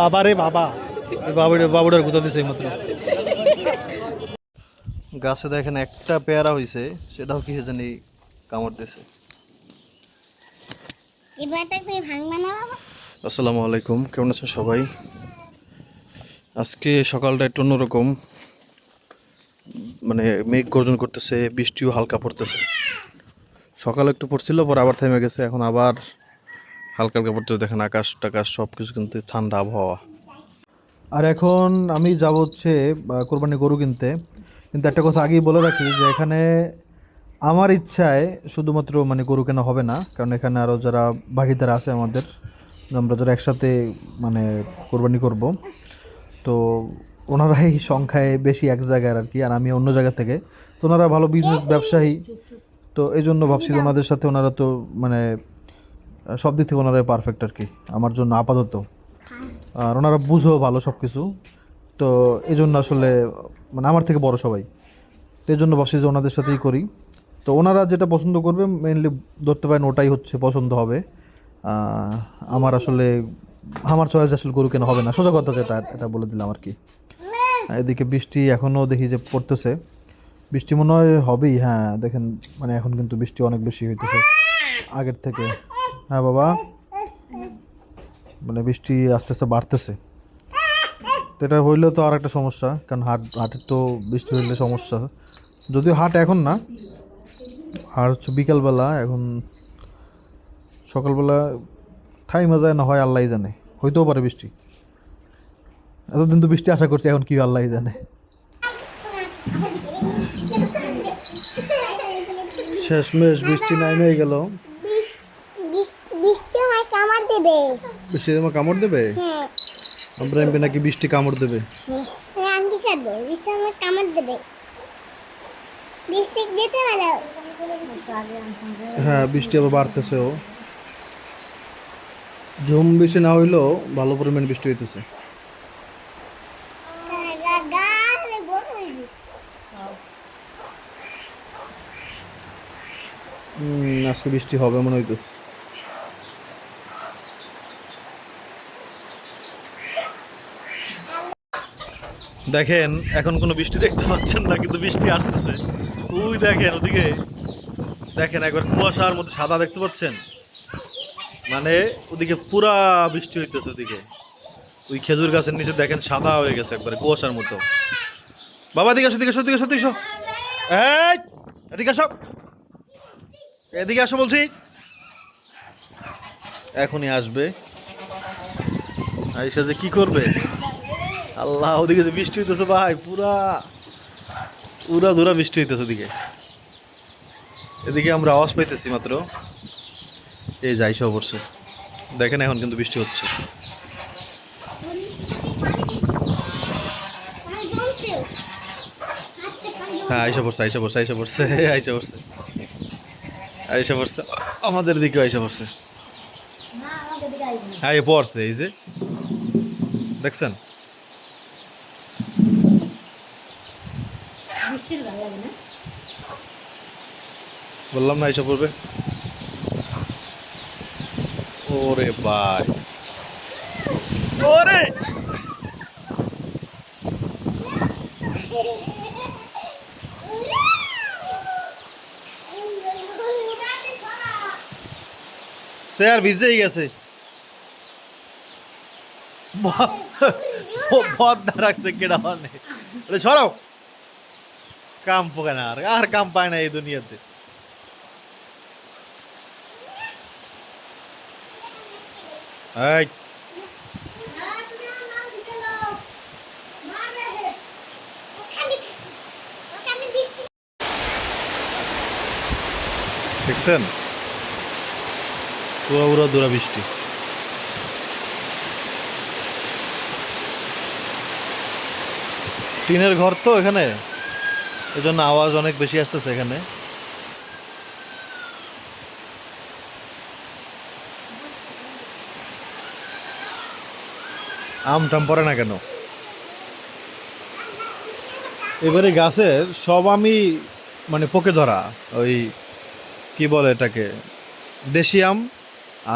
বাবা রে বাবা, বাবুটার গুতা দিছে মাত্র। গাছে দেখেন একটা পেয়ারা হইছে, সেটাও কি জানি কামড় দিছে। আসসালামু আলাইকুম, কেমন আছেন সবাই? আজকে সকালটা একটু অন্যরকম, মানে মেঘ গর্জন করতেছে, বৃষ্টিও হালকা পড়তেছে। সকালে একটু পড়ছিল, পর আবার থেমে গেছে, এখন আবার হালকা হালকা পড়তেছে। দেখেন আকাশ টাকাশ সব কিছু কিন্তু ঠান্ডা আবহাওয়া। আর এখন আমি যাব হচ্ছে কোরবানি গরু কিনতে। কিন্তু একটা কথা আগেই বলে রাখি যে এখানে আমার ইচ্ছায় শুধুমাত্র মানে গরু কেনা হবে না, কারণ এখানে আরও যারা ভাগিদার আছে আমাদের, আমরা যারা একসাথে মানে কোরবানি করব, তো ওনারাই সংখ্যায় বেশি এক জায়গায় আর কি, আর আমি অন্য জায়গা থেকে। তো ওনারা ভালো বিজনেস ব্যবসায়ী, তো এই জন্য ভাবছি যে ওনাদের সাথে, ওনারা তো মানে সব দিক থেকে ওনারাই পারফেক্ট আর কি আমার জন্য আপাতত। আর ওনারা বুঝেও ভালো সব কিছু, তো এই জন্য আসলে মানে আমার থেকে বড় সবাই, তো এই জন্য ভাবছি যে ওনাদের সাথেই করি। তো ওনারা যেটা পছন্দ করবে মেইনলি ধরতে পারেন ওটাই হচ্ছে পছন্দ হবে। আমার আসলে আমার চয়েস আসলে গরু কেনা হবে না, সোজা কথা যেটা এটা বলে দিলাম আর কি। এদিকে বৃষ্টি এখনও দেখি যে পড়তেছে, বৃষ্টি মনে হয় হবেই। হ্যাঁ দেখেন, মানে এখন কিন্তু বৃষ্টি অনেক বেশি হইতেছে আগের থেকে। হ্যাঁ বাবা, মানে বৃষ্টি আস্তে আস্তে বাড়তেছে। তো এটা হইলেও তো আর একটা সমস্যা, কারণ হাটের তো বৃষ্টি হইলে সমস্যা। যদিও হাট এখন না, আর হচ্ছে বিকালবেলা, এখন সকালবেলা থাইমা যায় না হয় আল্লাহ জানে, হইতেও পারে বৃষ্টি। এতদিন তো বৃষ্টি আশা করছি, এখন কি আল্লাহ জানে। শেষমেশ বৃষ্টি নামে গেল। বৃষ্টি তোমার কামড় দেবে? আমরা এমপি নাকি বৃষ্টি কামড় দেবে? হ্যাঁ বৃষ্টি আবার বাড়তেছেও, ঝুম বৃষ্টি না হইলেও ভালো পরিমাণ বৃষ্টি হইতেছে। আজকে বৃষ্টি হবে মনে হইতেছে। দেখেন এখন কোনো বৃষ্টি দেখতে পাচ্ছেন না, কিন্তু বৃষ্টি আসতেছে। ওই দেখেন ওদিকে, দেখেন একবার কুয়াশার মধ্যে সাদা দেখতে পাচ্ছেন, মানে ওদিকে পুরা বৃষ্টি হইতেছে। ওদিকে ওই খেজুর গাছের নিচে দেখেন সাদা হয়ে গেছে একবারে কুয়াশার মতো। বাবা এদিকে আসো, এদিকে আসো, এদিকে আসো, এদিকে আসো, এই এদিকে আসো, এদিকে আসো বলছি। এখনই আসবে, আইসা যে কি করবে আল্লাহ। ওদিকে যে বৃষ্টি হইতেছে ভাই, পুরা পুরা ধুরা বৃষ্টি হইতেছে ওদিকে। এদিকে আমরা আওয়াজ পাইতেছি মাত্র, এই যাই সব পড়ছে। দেখেন এখন কিন্তু বৃষ্টি হচ্ছে। হ্যাঁ আইসা পড়ছে, আইসা পড়ছে, আইসা পড়ছে, আইসা পড়ছে, আইসা পড়ছে, আমাদের দিকে আইসা পড়ছে। হ্যাঁ এ পড়ছে, এই যে দেখছেন। বললাম না আইসা পড়বে। ওরে ভাই, ওরে সে আর ভিজেই গেছে, বদনা রাখছে কেডা মানে। সরাও, কাম পোকে না, আর কাম পায় না এই দুনিয়াতে। এই দেখছেন পুরো পুরো দূরা বৃষ্টি। টিনের ঘর তো এখানে, এই জন্য আওয়াজ অনেক বেশি আসতেছে এখানে। আম টাম পড়ে না কেন? এবারে গাছের সব আমি মানে পোকে ধরা, ওই কি বলে এটাকে, দেশি আম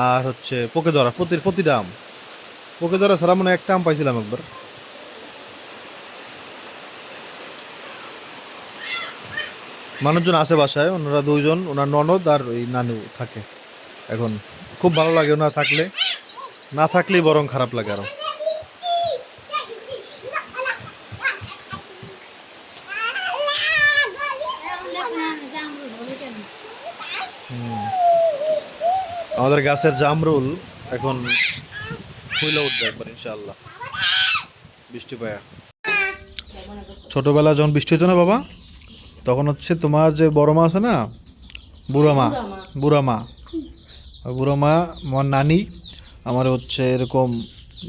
আর হচ্ছে পোকে ধরা, প্রতিটা আম ওকে ধরা সারা মনে একটা আম পাইছিলাম একবার। মানুষজন আসে বাসায়, ওনারা দুইজন, ওনার ননদ আর ওই নানু থাকে এখন। খুব ভালো লাগে ওনারা থাকলে, না থাকলেই বরং খারাপ লাগে আরো। আমাদের গাছের জামরুল এখন ফুলে উঠবে একবার ইনশাআল্লাহ বৃষ্টি পায়া। ছোটবেলা যখন বৃষ্টি হতো না বাবা, তখন হচ্ছে তোমার যে বড় মা আছে না, বুড়া মা, বুড়া মা, বুড়া মা আমার নানি আমার হচ্ছে এরকম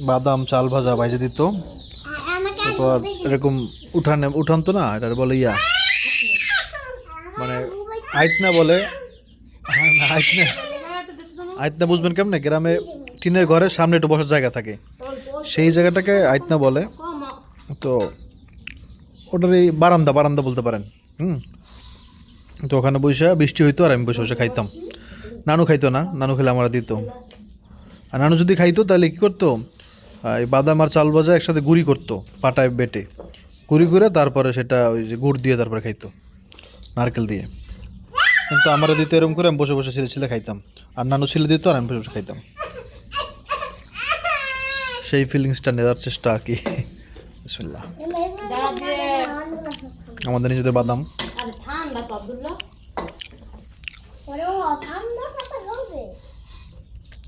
বাদাম চাল ভাজা ভাজে দিত। তারপর এরকম উঠান তো না, এটা বলে ইয়া, মানে আইতনা বলে। হ্যাঁ, আইতনা, আইতনা বুঝবেন কেমনে? গ্রামে টিনের ঘরের সামনে একটু বসার জায়গা থাকে, সেই জায়গাটাকে আইতনা বলে। তো ওটার এই বারান্দা, বারান্দা বলতে পারেন। তো ওখানে বসে বৃষ্টি হইতো আর আমি বসে বসে খাইতাম। নানু খাইতো না, নানু খেলে আমরা দিত। আর নানু যদি খাইতো তাহলে কী করতো, এই বাদাম আর চাল ভাজা একসাথে গুঁড়ি করতো, পাটায় বেটে গুঁড়ি করে তারপরে সেটা ওই যে গুড় দিয়ে তারপরে খাইতো, নারকেল দিয়ে। কিন্তু আমরা দিত এরকম করে, আমি বসে বসে ছিলে ছিলে খাইতাম, আর নানু ছিলে দিত আর আমি বসে বসে খাইতাম। সেই ফিলিংসটা নেওয়ার চেষ্টা আর কি। বিসমিল্লাহ। আমাদের নিজেদের বাদাম।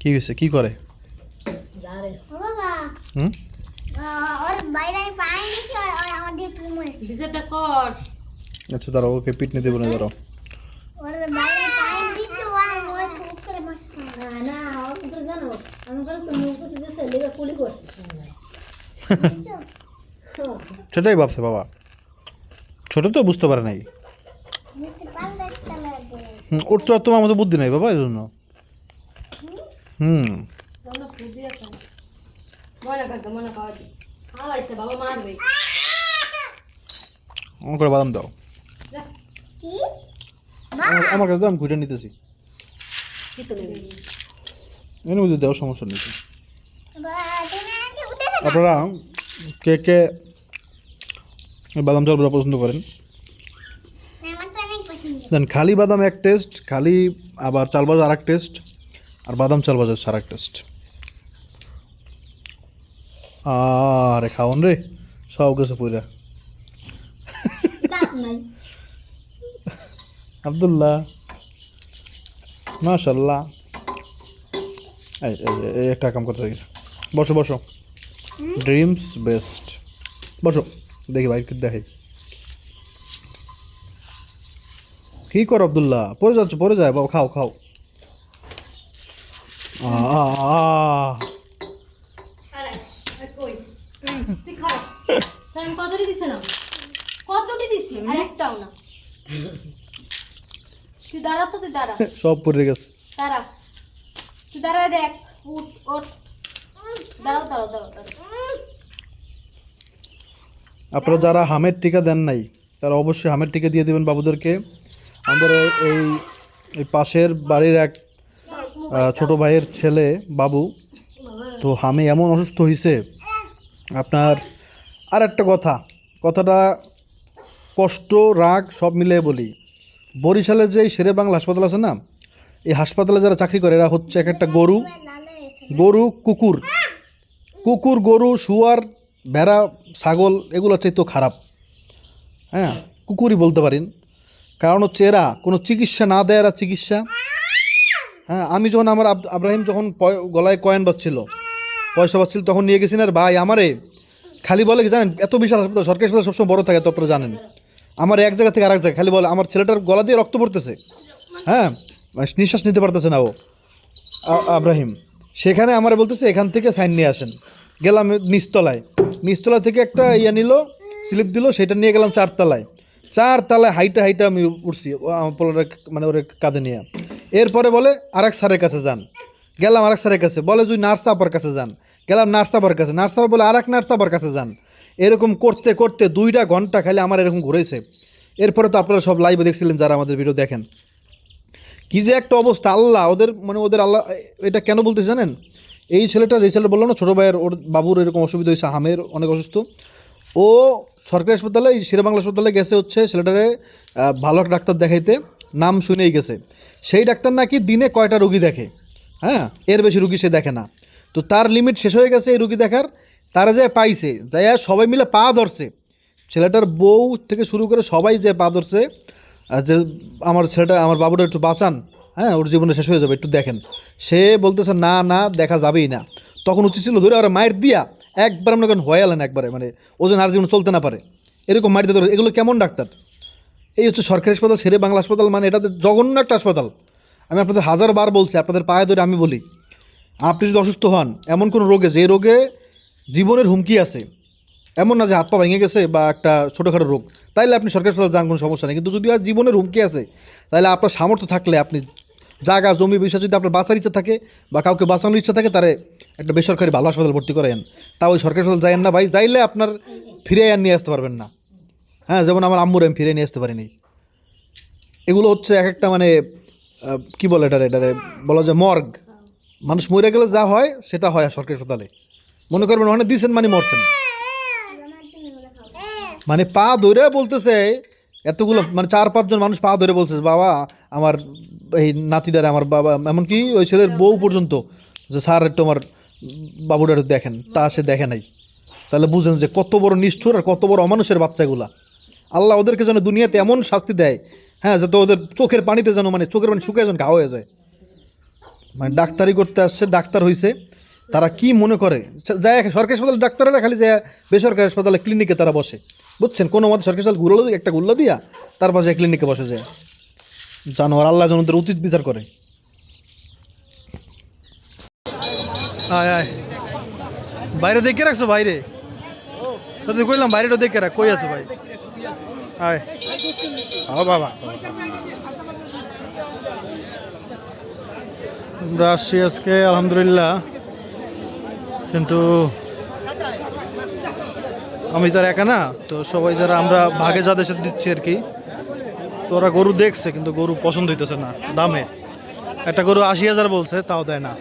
কি হয়েছে, কি করে? আচ্ছা দাঁড়াও, ওকে পিটনে দেবো না, দাঁড়াও। সেটাই ভাবছে বাবা, ছোট তো বুঝতে পারে নাই। ওর তো আর তোমার মতো বুদ্ধি নাই বাবা, এই জন্য। আমার করে বাদাম দাও, আমার কাছে আমি ঘুরে নিতেছি, এনে বুঝে দেওয়ার সমস্যা নেই। আপনারা কে কে বাদাম চাল পছন্দ করেন? দেন খালি বাদাম এক টেস্ট, খালি আবার চাল ভাজা আর এক টেস্ট, আর বাদাম চাল ভাজা আর এক টেস্ট। আরে খাওন রে, সব গেছে পুরা। আব্দুল্লাহ মাশাল্লাহ। এই একটা কাম করতে থাকি, বসো বসো, ড্রিমস বেস্ট, বসো দেখি ভাই দেখাই। কি করো আব্দুল্লাহ, পড়ে যাচ্ছে, পড়ে যায় বাবা, খাও খাও। সব পড়ে গেছে। আপনারা যারা হামের টিকা দেন নাই তারা অবশ্যই হামের টিকা দিয়ে দেবেন বাবুদেরকে। আমাদের এই পাশের বাড়ির এক ছোট ভাইয়ের ছেলে বাবু, তো হামে এমন অসুস্থ হয়েছে আপনার। আর একটা কথাটা কষ্ট রাগ সব মিলিয়ে বলি, বরিশালের যে শেরে বাংলা হাসপাতাল আছে না, এই হাসপাতালে যারা চাকরি করে এরা হচ্ছে এক একটা গরু, কুকুর, গরু, শুয়ার, ভেড়া, ছাগল এগুলো হচ্ছে তো খারাপ। হ্যাঁ, কুকুরই বলতে পারেন, কারণ হচ্ছে এরা কোনো চিকিৎসা না দেয়, এরা চিকিৎসা। হ্যাঁ, আমি যখন আমার আব্রাহিম যখন গলায় কয়েন বাজছিল, পয়সা বাজছিল, তখন নিয়ে গেছি না ভাই, আমারে খালি বলে কি জানেন, এত বিশাল হাসপাতাল, সরকারি হাসপাতাল সবসময় বড় থাকে, তো আপনারা জানেন, আমার এক জায়গা থেকে আরেক জায়গায় খালি বলে আমার ছেলেটার গলা দিয়ে রক্ত পড়তেছে, হ্যাঁ নিঃশ্বাস নিতে পারতেছে না ও আব্রাহিম। সেখানে আমারে বলতেছে এখান থেকে সাইন নিয়ে আসেন। গেলাম নিচতলা থেকে একটা ইয়া নিল, স্লিপ দিল, সেটা নিয়ে গেলাম চারতলায় হাইটা আমি উঠছি আমার পোলারে, মানে ওর কাঁধে নিয়ে। এরপরে বলে আরেক স্যারের কাছে যান, গেলাম আরেক স্যারের কাছে, বলে তুই নার্স আপার কাছে যান, গেলাম নার্স আপার কাছে, নার্স আপা বলে আরেক নার্স আপার কাছে যান। এরকম করতে করতে 2টা ঘন্টা খালি আমার এরকম ঘুরেছে। এরপরে তো আপনারা সব লাইভে দেখছিলেন যারা আমাদের ভিডিও দেখেন, কি যে একটা অবস্থা। আল্লাহ ওদের, মানে ওদের আল্লাহ, এটা কেন বলতে জানেন, এই ছেলেটা, যে ছেলেটা বললাম না ছোটো ভাইয়ের, ওর বাবুর এরকম অসুবিধা হয়েছে, হামের অনেক অসুস্থ, ও সরকারি হাসপাতালে, শেরেবাংলা হাসপাতালে গেছে হচ্ছে ছেলেটারে ভালো একটা ডাক্তার দেখাইতে, নাম শুনেই গেছে। সেই ডাক্তার নাকি দিনে কয়টা রুগী দেখে, হ্যাঁ, এর বেশি রুগী সে দেখে না। তো তার লিমিট শেষ হয়ে গেছে এই রুগী দেখার, তারা যে পাইছে, যাই সবাই মিলে পা ধরছে, ছেলেটার বউ থেকে শুরু করে সবাই যে পা ধরছে, যে আমার ছেলেটা, আমার বাবুটা একটু বাঁচান, হ্যাঁ, ওর জীবনে শেষ হয়ে যাবে, একটু দেখেন। সে বলতেছে না না, দেখা যাবেই না। তখন উচিত ছিল ধরে ওরা মায়ের দিয়া একবার মনে করেন হয়ে আলেন একবারে, মানে ও যেন আর জীবন চলতে না পারে, এরকম মার দিতে। এগুলো কেমন ডাক্তার? এই হচ্ছে সরকারি হাসপাতাল, শেরে বাংলা হাসপাতাল, মানে এটা জঘন্য একটা হাসপাতাল। আমি আপনাদের হাজারবার বলছি, আপনাদের পায়ে ধরে আমি বলি, আপনি যদি অসুস্থ হন এমন কোনো রোগে, যে রোগে জীবনের হুমকি আছে, এমন না যে হাত পা ভেঙে গেছে বা একটা ছোটোখাটো রোগ, তাইলে আপনি সরকারি হাসপাতাল যান, কোনো সমস্যা নেই। কিন্তু যদি আর জীবনের হুমকি আছে, তাহলে আপনার সামর্থ্য থাকলে, আপনি জায়গা জমি বিষয় যদি আপনার বাঁচার ইচ্ছা থাকে বা কাউকে বাঁচানোর ইচ্ছা থাকে, তারে একটা বেসরকারি ভালো হাসপাতাল ভর্তি করেন। তা ওই সরকারি হাসপাতাল যাইয়েন না ভাই, যাইলে আপনার ফিরে আর নিয়ে আসতে পারবেন না। হ্যাঁ, যেমন আমার আম্মুর আমি ফিরে নিয়ে আসতে পারিনি। এগুলো হচ্ছে এক একটা মানে কী বলে এটারে বলা যায় মর্গ। মানুষ মরে গেলে যা হয় সেটা হয় সরকারি হাসপাতালে। মনে করবেন ওখানে দিচ্ছেন মানে মরছেন, মানে পা ধরে বলতেছে এতগুলো, মানে 4-5 জন মানুষ পা ধরে বলতেছে বাবা আমার এই নাতিদারে, আমার বাবা, এমনকি ওই ছেলের বউ পর্যন্ত, যে স্যার একটু আমার বাবুটা একটু দেখেন, তা সে দেখে নাই। তাহলে বুঝেন যে কত বড় নিষ্ঠুর আর কত বড় অমানুষের বাচ্চাগুলা। আল্লাহ ওদেরকে যেন দুনিয়াতে এমন শাস্তি দেয়, হ্যাঁ, যাতে ওদের চোখের পানিতে যেন, মানে চোখের পানি শুকিয়ে যেন ঘা হয়ে যায়। মানে ডাক্তারি করতে আসছে, ডাক্তার হয়েছে, তারা কি মনে করে যায় সরকারি হাসপাতালে ডাক্তারেরা খালি যায় বেসরকারি হাসপাতালে ক্লিনিকে তারা বসে, বুঝছেন, কোনো মতো সরকারি হাসপাতাল গুলো একটা গুল্লা দিয়া তারপর যায় ক্লিনিকে বসে যায়। জানোয়ার, আল্লাহ যেন ওদের উচিত বিচার করে। আয় আয়, বাইরে দেখে রাখছো, বাইরে তাদের কইলাম বাইরেটা দেখে রাখ, কই আছে ভাই? আয় ও বাবা, আমরা আসছি আজকে আলহামদুলিল্লাহ, কিন্তু আমি তার একা না, তো সবাই যারা আমরা ভাগে যাদের সাথে দিচ্ছি আর কি, তো ওরা গরু দেখছে কিন্তু গরু পছন্দ হইতেছে না দামে। একটা গরু 80,000 বলছে, তাও দেয় না।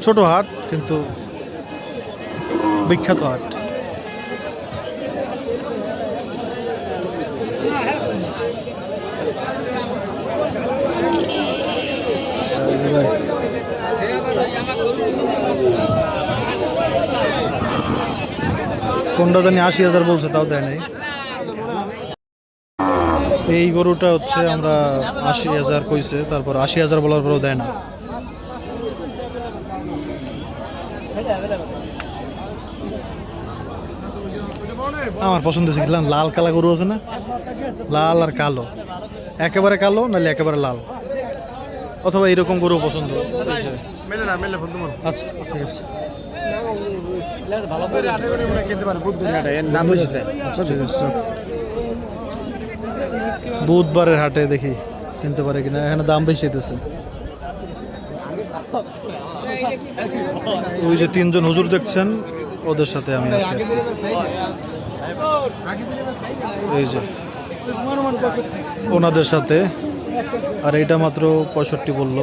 ছোট হাট কিন্তু বিখ্যাত হাট। কোনটা জানি 80,000 বলছে, তাও দেয় নাই। এই গরুটা হচ্ছে আমরা 80,000 কইছে, তারপর 80,000 বলার পরেও দেয় না। আমার পছন্দ হয়েছে, দেখলাম লাল কালা গরু আছে না, লাল আর কালো, একেবারে কালো নাহলে একেবারে লাল, অথবা এরকম গরু পছন্দ। আচ্ছা ঠিক আছে, বুধবারের হাটে দেখি কিনতে পারে কিনা, এখানে দাম বেশি হইতেছে। ওই যে 3 জন হুজুর দেখছেন, ওদের সাথে আমি আছি। এই যে ওনাদের সাথে, আর এইটা মাত্র 65 বললো,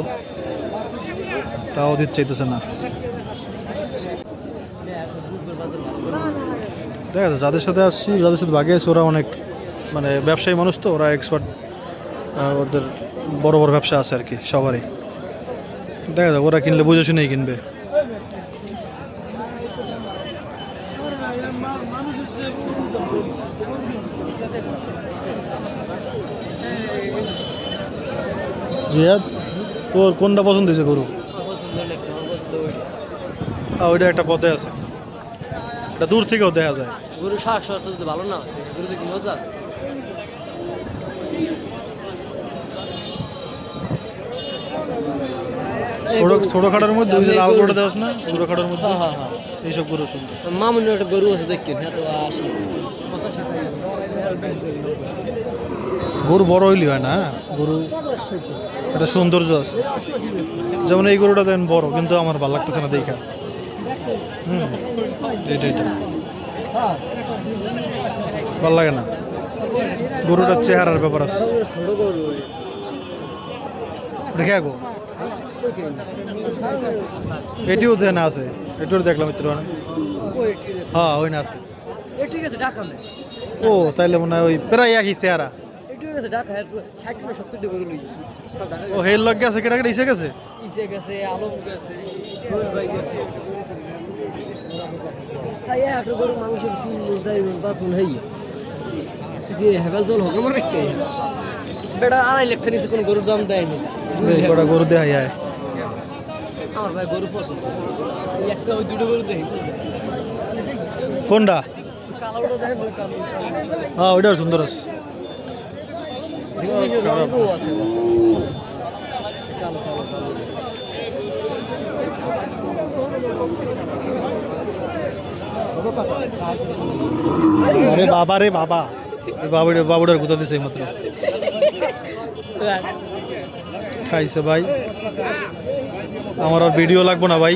তাও দিতে চাইতেছে না। দেখা যাচ্ছে যাদের সাথে আসছি, যাদের সাথে ভাগে আছে, ওরা অনেক মানে ব্যবসায়ী মানুষ, তো ওরা এক্সপার্ট, ওদের বড় বড় ব্যবসা আছে আর কি সবারই। দেখা যাক, ওরা কিনলে বুঝে শুনেই কিনবে। জিয়াদ, তোর কোনটা পছন্দ হয়েছে গরু? ওইটা একটা পথে আছে, এটা দূর থেকেও দেখা যায়। গরু স্বাস্থ্য যদি ভালো না হয়, গরু দেখি মজা। ছোটখাটোর মধ্যে ওই যে লাল গরুটা দেওয়াস না, ছোটখাটোর মধ্যে হ্যাঁ হ্যাঁ, এইসব গরু সুন্দর। মামুনের একটা গরু আছে দেখি, হ্যাঁ তো আসি গরু বড় হইলি হয় না, গরু একটা সৌন্দর্য আছে। যেমন এই গরুটা দেন বড়, কিন্তু আমার ভালো লাগতেছে না দেখা। এইটা ভালো লাগে না, গরুটার চেহারার ব্যাপার আছে ছোট গরু দেখে গো এটিও না আছে এটিও দেখলাম মিত্র হ্যাঁ ওই না আছে ঠিক আছে ঢাকা নেই ও তাইলে মনে হয় ওই প্রায় একই চেহারা ঠিক আছে ঢাকা 60 থেকে 70 গরু লই সব ঢাকা ও হেল লগ গেছে কেটা কেটে ইসে গেছে ইসে গেছে আলম গেছে সোহেল ভাই গেছে তাই একটা গরু মাংসের 3 মন 4 মন 5 মন হই কি হেভেল জল হবে মনে রাখতে বেটা 2.5 লাখ নিচে কোন গরুর দাম দেয়নি এই কটা গরু দেখাই আয় আমার ভাই গরু পছন্দ একটা ওই দুটো গরু দেখি কোনটা কালোটা দেখেন কালো হ্যাঁ ওইটাও সুন্দর আছে কালো আছে কালো কালো কালো আরে বাবা রে বাবা বাবুটার গুতা দিছে মাত্র খাইছে ভাই আমার আর ভিডিও লাগবো না ভাই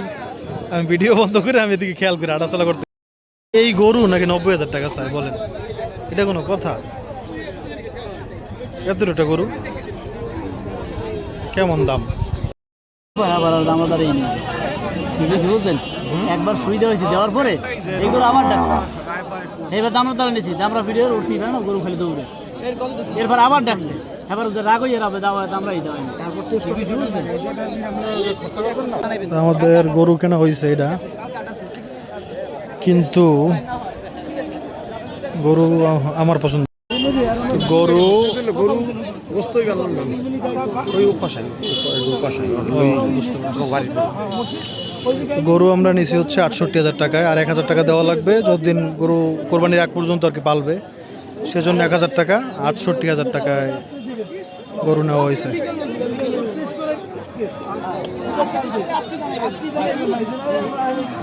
আমি ভিডিও বন্ধ করে আমি এদিকে খেয়াল করে হাঁটাচলা করতে এই গরু নাকি 90,000 টাকা চাই বলেন এটা কোনো কথা এতটা গরু কেমন দাম আবার দামদারই নেই ঠিক আছে বুঝছেন একবার সুবিধা হয়েছে দেওয়ার পরে এইগুলো আবার ডাকছে এবার দামদার নিয়েছি আমরা ভিডিও উঠতেই পারে না গরু ফেলে দৌড়ে এরপর আবার ডাকছে এবার ওদের রাগ হয়ে যাবে আমরাই দেওয়া তারপর আমাদের গরু কেনা হয়েছে এটা কিন্তু গরু আমার পছন্দ গরু গরু আমরা নিছি হচ্ছে 68,000 টাকায় আর 1,000 টাকা দেওয়া লাগবে যতদিন গরু কোরবানির আগ পর্যন্ত আর কি পালবে সেজন্য 1,000 টাকা 68,000 টাকায় গরু নেওয়া হয়েছে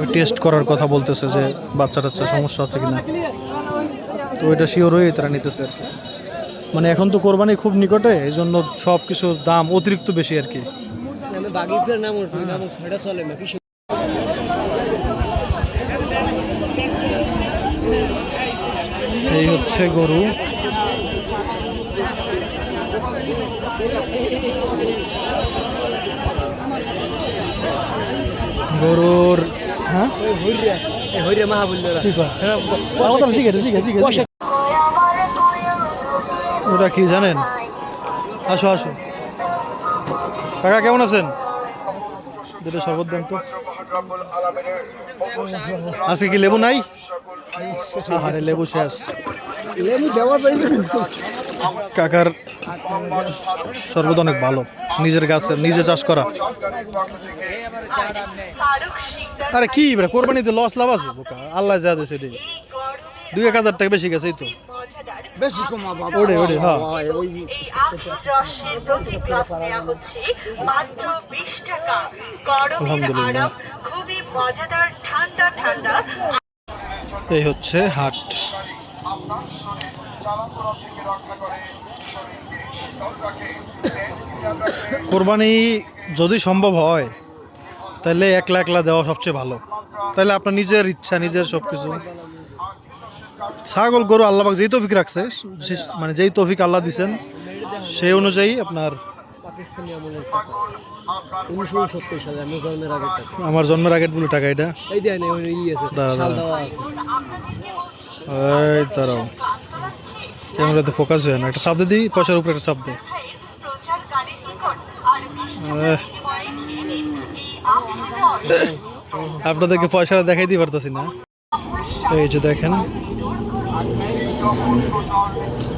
ওই টেস্ট করার কথা বলতেছে যে বাচ্চা টাচ্চা সমস্যা আছে কিনা তো ওইটা শিওর হয়ে তারা নিতেছে আর কি। মানে এখন তো কোরবানি খুব নিকটে এই জন্য সব কিছুর দাম অতিরিক্ত বেশি আর কি এই হচ্ছে গরু গরুর হ্যাঁ ওটা কি জানেন আসো আসো কাকা কেমন আছেন দুটো শরবত দেন তো আজকে কি লেবু নাই আরে লেবু শেষ লেবু দেওয়া যাইবে কাকার শরবত অনেক ভালো নিজের গাছের নিজে চাষ করা আরে কি কোরবানিতে লস লাভ আছে বোকা আল্লাহ যা দেশে 2,000 টাকা বেশি গেছে এই তো বেশি কমাবো ওরে ওরে হ্যাঁ আলহামদুলিল্লাহ এই হচ্ছে হাট কোরবানি যদি সম্ভব হয় তাহলে 1,00,000 দেওয়া সবচেয়ে ভালো তাহলে আপনার নিজের ইচ্ছা নিজের সব কিছু ছাগল গরু আল্লাহ পাক যেই তৌফিক রাখছে মানে যেই তৌফিক আল্লাহ দিছেন সেই অনুযায়ী আপনার পাকিস্তানি আমলের টাকা 1970 সালে আমার জন্মের আগের টাকা আমার জন্মের আগের বলে টাকা এটা এই দেন ওই আছে শাল দেওয়া আছে এই তারাও ক্যামেরাতে ফোকাস হয় না একটা চাপ দিই পয়সার উপরে একটা চাপ দে আপনাদেরকে পয়সাটা দেখাই দিতে পারতেছি না এই যে দেখেন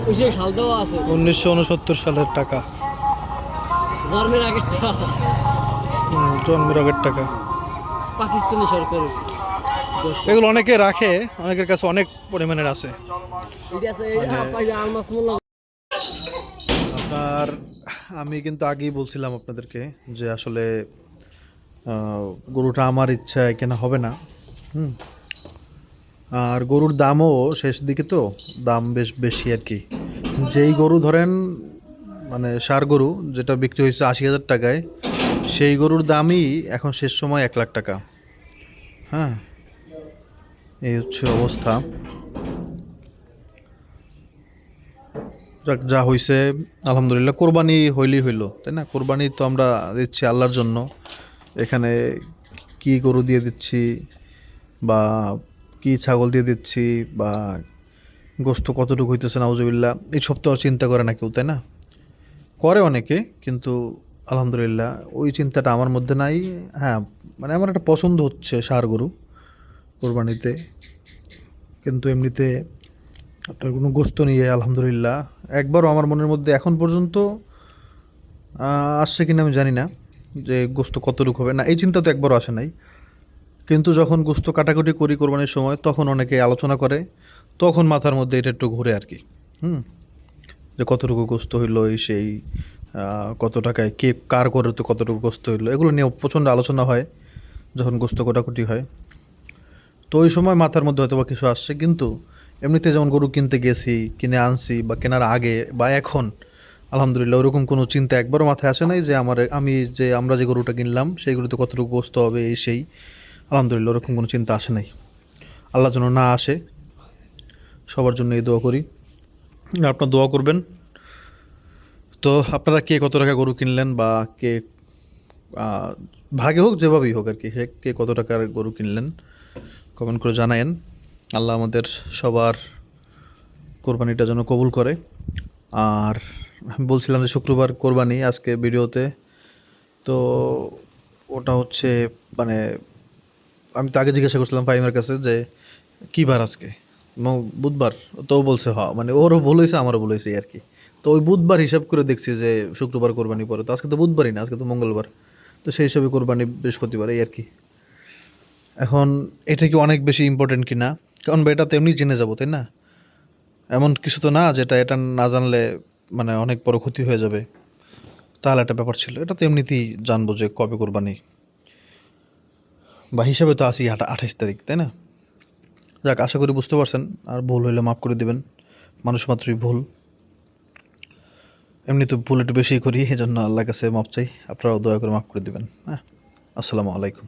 ওই যে শাল দেওয়া আছে 1969 সালের টাকা জন্মের আগের টাকা জন্মের আগের টাকা পাকিস্তানি সরকার এগুলো অনেকে রাখে অনেকের কাছে অনেক পরিমাণের আছে এটা আছে এই আলমাস মোল্লা আপনার আমি কিন্তু আগেই বলছিলাম আপনাদেরকে যে আসলে গরুটা আমার ইচ্ছায় কেনা হবে না আর গরুর দামও শেষ দিকে তো দাম বেশ বেশি আর কি যেই গরু ধরেন মানে ষাঁড় গরু যেটা বিক্রি হয়েছে 80,000 টাকায় সেই গরুর দামই এখন শেষ সময় 1,00,000 টাকা হ্যাঁ এই হচ্ছে অবস্থা যাক, যা হইছে আলহামদুলিল্লাহ, কোরবানি হইলেই হইলো, তাই না? কোরবানি তো আমরা দিচ্ছি আল্লাহর জন্য। এখানে কি গরু দিয়ে দিচ্ছি বা কি ছাগল দিয়ে দিচ্ছি বা গোস্ত কতটুকু হইতেছে নাউজুবিল্লাহ, এইসব তো আর চিন্তা করে না কেউ, তাই না? করে অনেকে, কিন্তু আলহামদুলিল্লাহ ওই চিন্তাটা আমার মধ্যে নাই। হ্যাঁ, মানে আমার একটা পছন্দ হচ্ছে ষাঁড় গরু কোরবানিতে, কিন্তু এমনিতে আপনার কোনো গোস্ত নিয়ে আলহামদুলিল্লাহ একবারও আমার মনের মধ্যে এখন পর্যন্ত আসছে কিনা আমি জানি না যে গোস্ত কতটুকু হবে, না এই চিন্তা তো একবারও আসে নাই। কিন্তু যখন গোস্ত কাটাকুটি করি কোরবানির সময়, তখন অনেকে আলোচনা করে, তখন মাথার মধ্যে এটা একটু ঘুরে আর কি। হুম, যে কতটুকু গোস্ত হইলো, এই সেই কত টাকায় কে কার করে, তো কতটুকু গোস্ত হইলো, এগুলো নিয়ে প্রচণ্ড আলোচনা হয় যখন গোস্ত কাটাকুটি হয়। তো ওই সময় মাথার মধ্যে হয়তো বা কিছু আসছে, কিন্তু এমনিতে যেমন গরু কিনতে গেছি, কিনে আনছি বা কেনার আগে বা এখন আলহামদুলিল্লাহ ওরকম কোনো চিন্তা একবারও মাথায় আসে নাই যে আমরা যে গরুটা কিনলাম সেই গরুতে কতটুকু গোস্ত হবে, এই সেই। আলহামদুলিল্লাহ ওরকম কোনো চিন্তা আসে নাই, আল্লাহ যেন না আসে। সবার জন্য এই দোয়া করি, আপনার দোয়া করবেন। তো আপনারা কে কত টাকা গরু কিনলেন বা কে আহ, ভাগে হোক যেভাবেই হোক আর কি, সে কে কত টাকার গরু কিনলেন কমেন্ট করে জানায়েন। আল্লাহ আমাদের সবার কোরবানিটা যেন কবুল করে। আর আমি বলছিলাম যে শুক্রবার কোরবানি আজকে ভিডিওতে, তো ওটা হচ্ছে মানে আমি তো আগে জিজ্ঞাসা করছিলাম ফাহিমের কাছে যে কী বার আজকে, বুধবার। তো ও বলছে মানে ওরও ভুল হয়েছে আমারও ভুল হয়েছে এই আর কি। তো ওই বুধবার হিসাব করে দেখছি যে শুক্রবার কোরবানি পড়ে, তো আজকে তো বুধবারই না, আজকে তো মঙ্গলবার। তো সেই হিসাবে কোরবানি বৃহস্পতিবার, এই আর কি। এখন এটা কি অনেক বেশি ইম্পর্টেন্ট কি না, কারণ এটা তো এমনি জেনে যাবো, তাই না? এমন কিছু তো না যেটা এটা না জানলে মানে অনেক বড় ক্ষতি হয়ে যাবে, তাহলে একটা ব্যাপার ছিল। এটা তো এমনিতেই জানবো যে কবে কোরবানি, বা হিসাবে তো আসি 28 তারিখ, তাই না? যাক, আশা করি বুঝতে পারছেন, আর ভুল হইলে মাফ করে দেবেন, মানুষ মাত্রই ভুল। এমনি তো ভুল একটু বেশি করি, এই জন্য আল্লাহর কাছে মাপ চাই, আপনারাও দয়া করে মাফ করে দেবেন। হ্যাঁ, আসসালামু আলাইকুম।